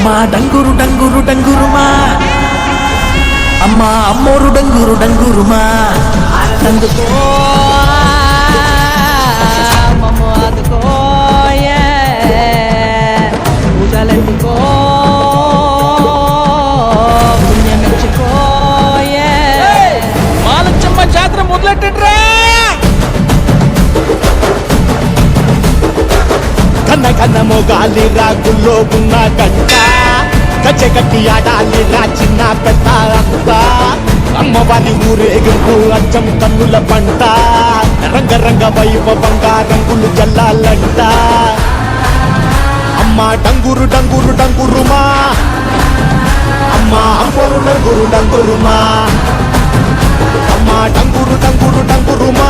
అమ్మా డంగురు డంగురు డంగురుమా అమ్మా అమ్మోరు డంగురు డంగురుమా అందుకో మమ్మ అందుకో పూజలందుకో పుణ్యమిచ్చుకో మాలచ్చమ్మ జాతర మొదలెట్టండ్రా కన్న కన్న మొగాలి రాగుల్లో ఉన్న గంట గజ్జెగట్టి ఆడాలి రా చిన్న పెద్ద అంతా అమ్మవారి ఊరేగింపు అచ్చం కన్నుల పంట రంగరంగ వైభవంగా రంగులు జల్లాలంట అమ్మ డంగురు డంగురు డంగురుమా అమ్మ అమ్మోరు డంగురు డంగురుమా అమ్మ డంగురు డంగురు డంగురుమా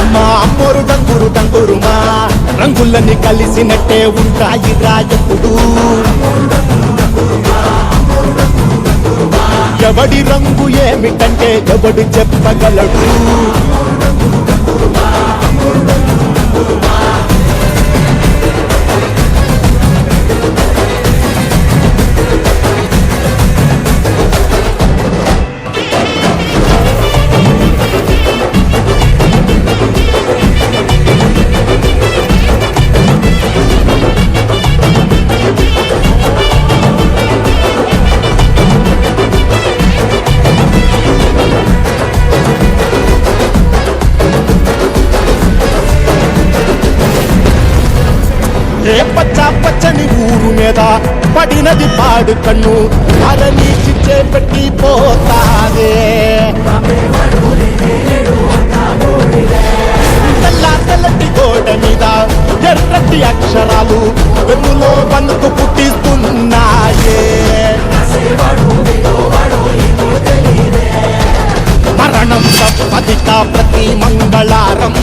అమ్మ అమ్మోరు డంగురు డంగురుమా రంగులని కలిసినట్టే ఉంటాయి రాయప్పుడు ఎవడి రంగు ఏమిటంటే ఎవడు చెప్పగలడు ఏ పచ్చ పచ్చని ఊరు మీద పడినది పాడు కన్ను అలని చిచ్చే పెట్టి పోతాదే తెల్లటి గోడ మీద ఎర్రటి అక్షరాలు వెన్నులో వణుకు పుట్టిస్తున్నాయే మరణం తప్పదిక ప్రతి మంగళారం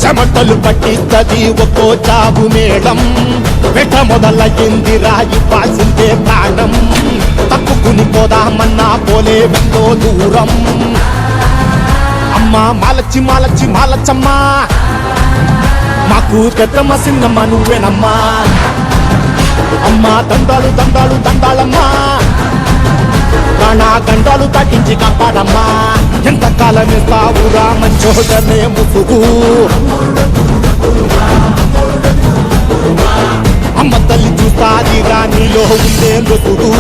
చెమటలు పట్టిస్తది ఒక్కో చావు మేళం వెట మొదలయ్యింది రాయి పాసిందే ప్రాణం తప్పుకుని పోదామన్నా పోలే ఎంతో దూరం అమ్మా మాలచ్చి మాలచ్చి మాలచ్చమ్మా మాకు పెద్దమ్మ సిన్నమ్మ నువ్వేనమ్మా అమ్మా దండాలు దండాలు దండాలమ్మా ప్రాణా గండాలు తగ్గించి కాపాడమ్మా ఎంతకాలం ఇస్తావురా మంచోటనే ముసుగు అమ్మ తల్లి చూస్తాది రాణిలో ఉండే లొసుగు